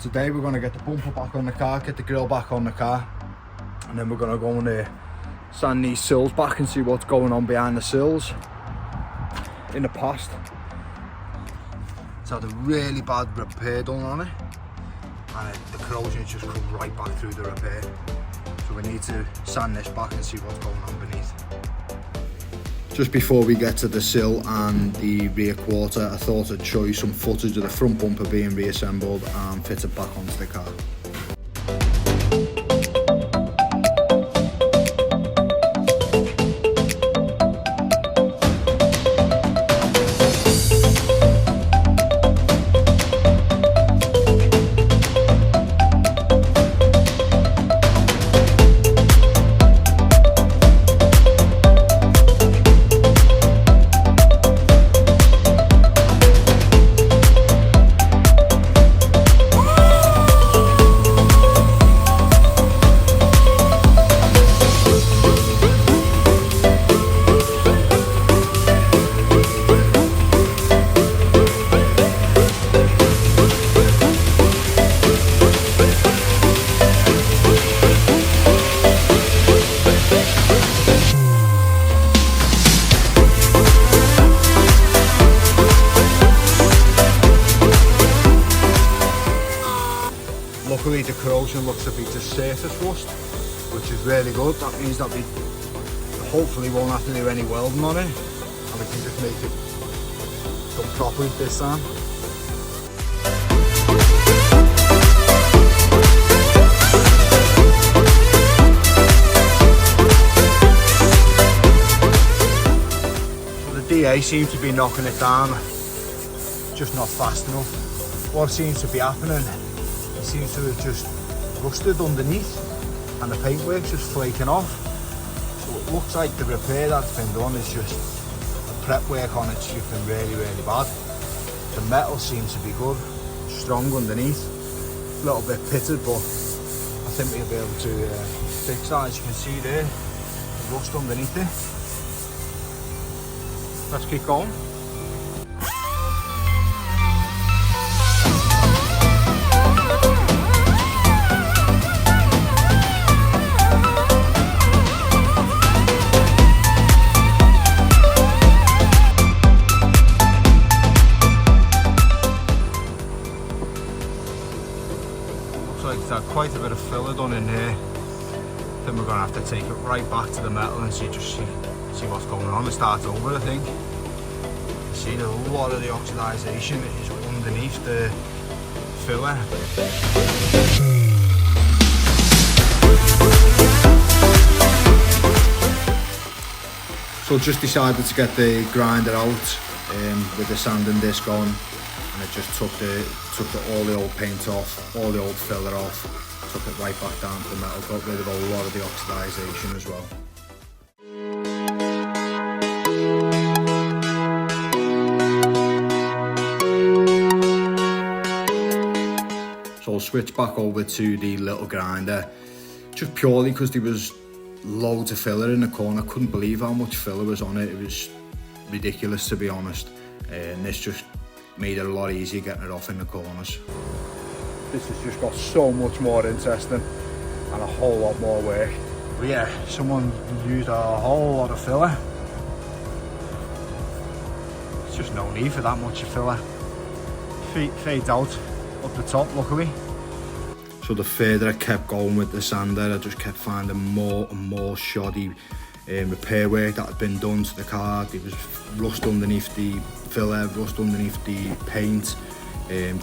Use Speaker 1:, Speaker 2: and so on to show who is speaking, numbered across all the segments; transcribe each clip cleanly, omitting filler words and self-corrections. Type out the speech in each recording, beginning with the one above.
Speaker 1: Today we're going to get the bumper back on the car, get the grill back on the car, and then we're going to go and sand these sills back and see what's going on behind the sills. In the past, it's had a really bad repair done on it, and the corrosion just come right back through the repair. So we need to sand this back and see what's going on beneath. Just before we get to the sill and the rear quarter, I thought I'd show you some footage of the front bumper being reassembled and fitted back onto the car. Luckily the corrosion looks to be just surface rust, which is really good. That means that we hopefully won't have to do any welding on it, and we can just make it done properly this time. So the DA seems to be knocking it down, just not fast enough. What seems to be happening, seems to have just rusted underneath and the paintwork's just flaking off. So it looks like the repair that's been done is just the prep work on it's just been really bad. The metal seems to be good, strong underneath, a little bit pitted, but I think we'll be able to fix that. As you can see there, the rust underneath it. Let's keep going. Quite a bit of filler done in here. Then we're going to have to take it right back to the metal and see what's going on and start over. I think see a lot of the oxidization is underneath the filler. So just decided to get the grinder out with the sanding disc on, and it just took all the old paint off, all the old filler off, took it right back down to the metal, got rid of a lot of the oxidization as well. So I'll switch back over to the little grinder, just purely because there was loads of filler in the corner. I couldn't believe how much filler was on it. It was ridiculous, to be honest, and this just made it a lot easier getting it off in the corners. This has just got so much more interesting and a whole lot more work. But yeah, someone used a whole lot of filler. There's just no need for that much of filler. Fades out up the top, luckily. So the further I kept going with the sander, I just kept finding more and more shoddy repair work that had been done to the car. There was rust underneath the filler, rust underneath the paint. They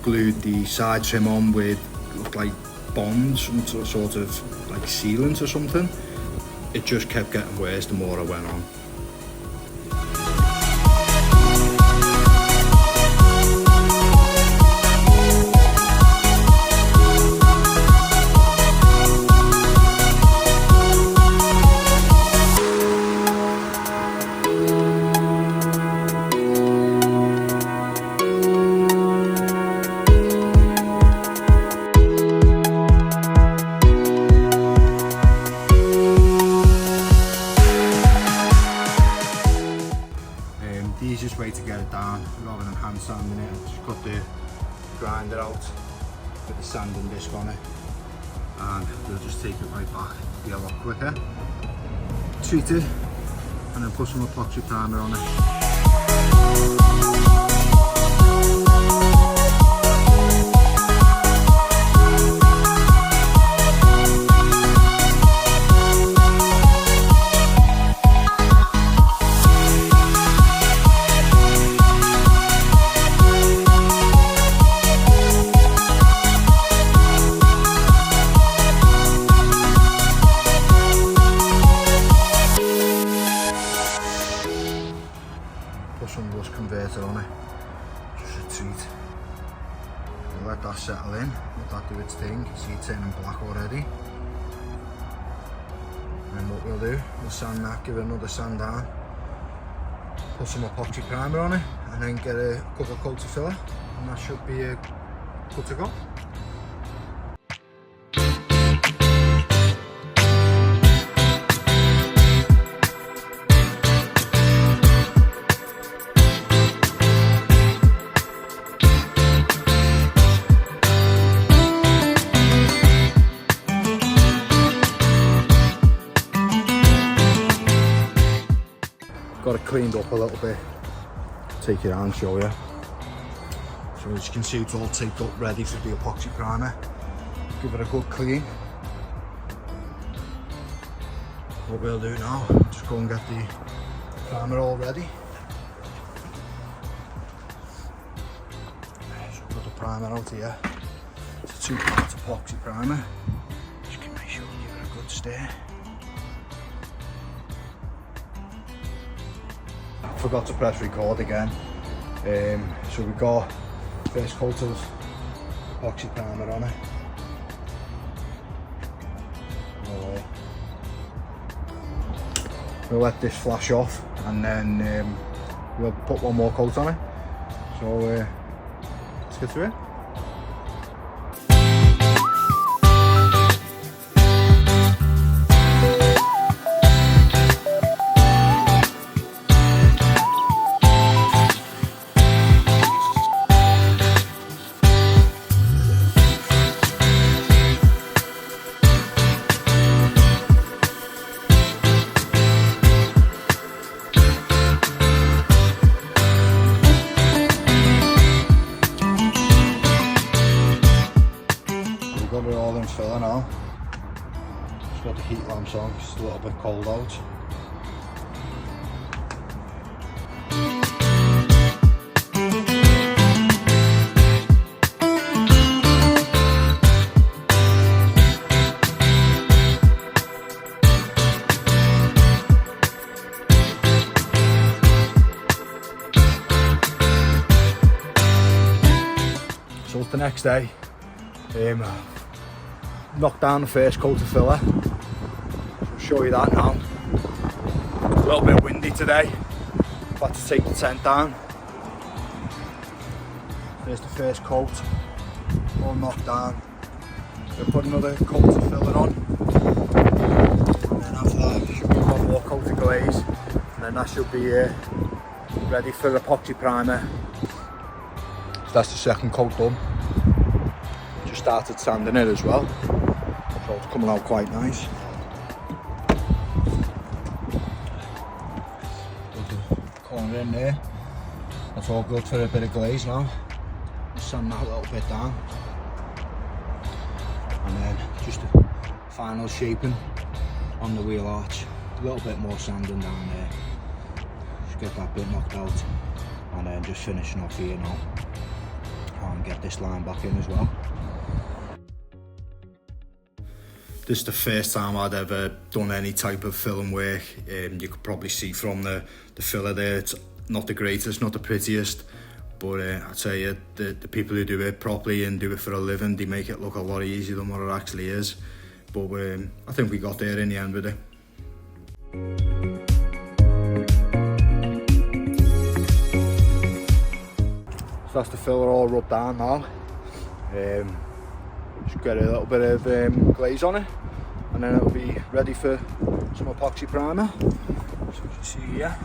Speaker 1: glued the side trim on with, looked like bonds, some sort of like sealant or something. It just kept getting worse the more I went on. with the sanding disc on it, and we'll just take it right back, be a lot quicker. Treat it, and then put some epoxy primer on it. Put some rust converter on it, just a treat. We'll let that settle in, let that do its thing. You see it turning black already. And what we'll do, we'll sand that, give it another sand down, put some epoxy primer on it, and then get a couple of coats of filler, and that should be good to go. Got it cleaned up a little bit, take it out and show you. So as you can see, it's all taped up, ready for the epoxy primer. Give it a good clean. What we'll do now, just go and get the primer all ready. So I've got the primer out here. It's a 2-part epoxy primer. Just make sure you give it a good stir. Forgot to press record again. So we got first coat of epoxy primer on it. We'll let this flash off, and then we'll put one more coat on it. So let's get through it. Got it all in filler now. Just got the heat lamps on, it's a little bit cold out. So it's the next day. Knocked down the first coat of filler. I'll show you that now. A little bit windy today. Had to take the tent down. There's the first coat, all knocked down. We'll put another coat of filler on. And then after that, should be one more coat of glaze. And then that should be ready for the epoxy primer. So that's the second coat done. Just started sanding it as well. So it's coming out quite nice. Put the corner in there. That's all good for a bit of glaze now. Sand that a little bit down. And then just a final shaping on the wheel arch. A little bit more sanding down there. Just get that bit knocked out. And then just finishing off here now. And get this line back in as well. This is the first time I'd ever done any type of filling work. You could probably see from the filler there, it's not the greatest, not the prettiest, but I'd say the people who do it properly and do it for a living, they make it look a lot easier than what it actually is. But I think we got there in the end with it. So that's the filler all rubbed down now. Just get a little bit of glaze on it, and then it'll be ready for some epoxy primer. So you can see here,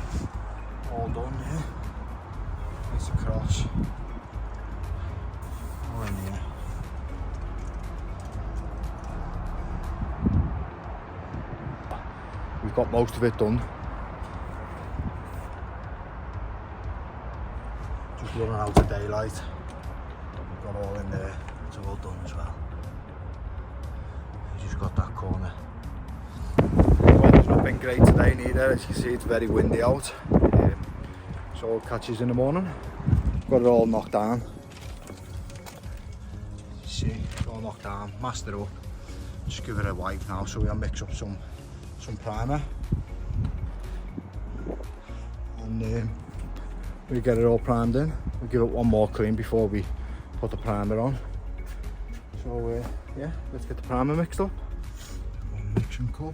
Speaker 1: all done here. Nice across. All in here. we've got most of it done. Just running out of daylight. We've got all in there, it's all done as well. We just got that corner. The weather's not been great today neither, as you can see it's very windy out. So all catches in the morning. Got it all knocked down. See, it's all knocked down, masked it up. Just give it a wipe now, so we'll mix up some primer. And we get it all primed in. We'll give it one more clean before we put the primer on. So yeah, let's get the primer mixed up. One mixing cup.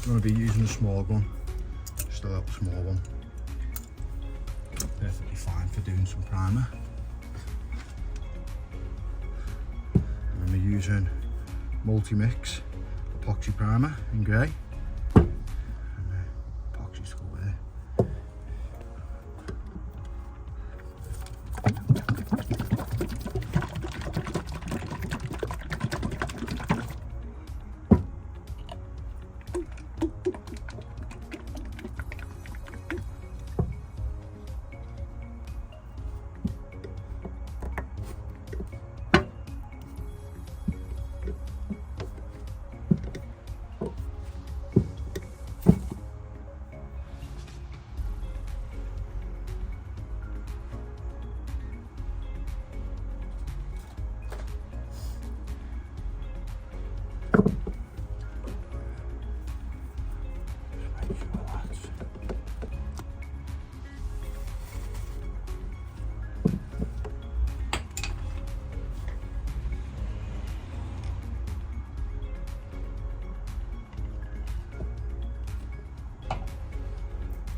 Speaker 1: I'm going to be using a small one, just a little small one. Perfectly fine for doing some primer. And we're using multi-mix epoxy primer in grey. And epoxy skull there.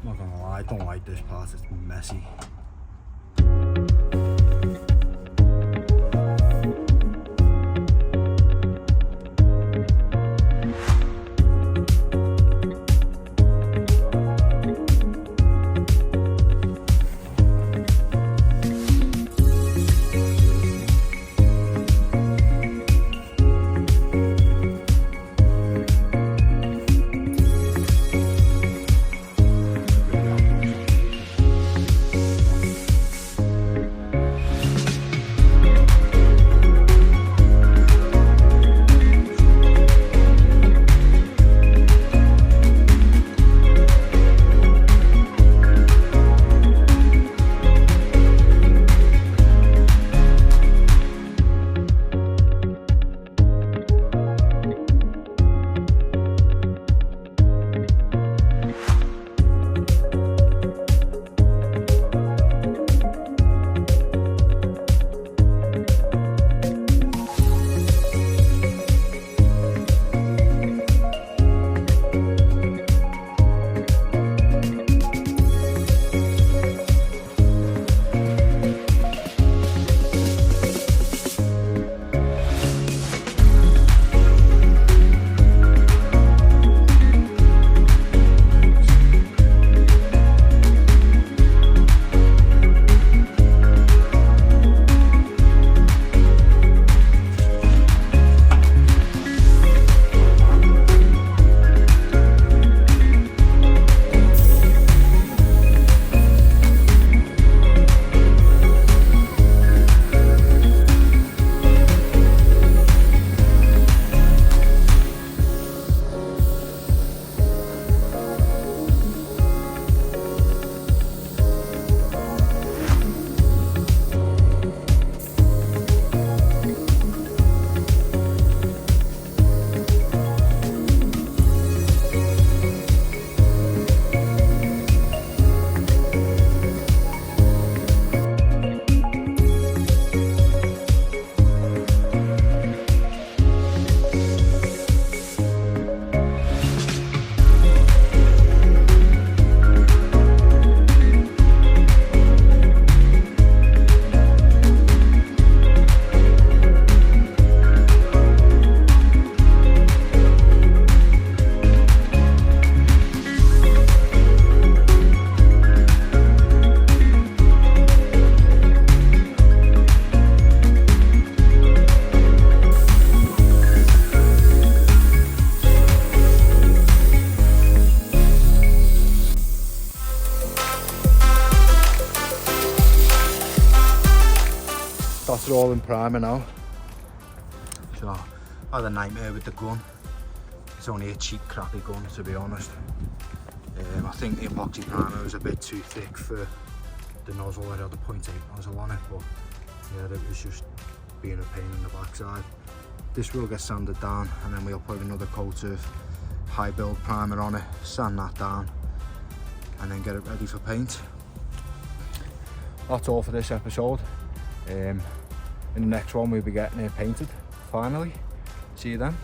Speaker 1: I'm not gonna lie, I don't like this part, it's messy. Got it all in primer now. So I had a nightmare with the gun. It's only a cheap crappy gun, to be honest. I think the epoxy primer was a bit too thick for the nozzle. I had a 0.8 nozzle on it, but yeah, it was just being a pain in the backside. This will get sanded down, and then we'll put another coat of high build primer on it, sand that down, and then get it ready for paint. That's all for this episode. In the next one we'll be getting it painted finally. See you then.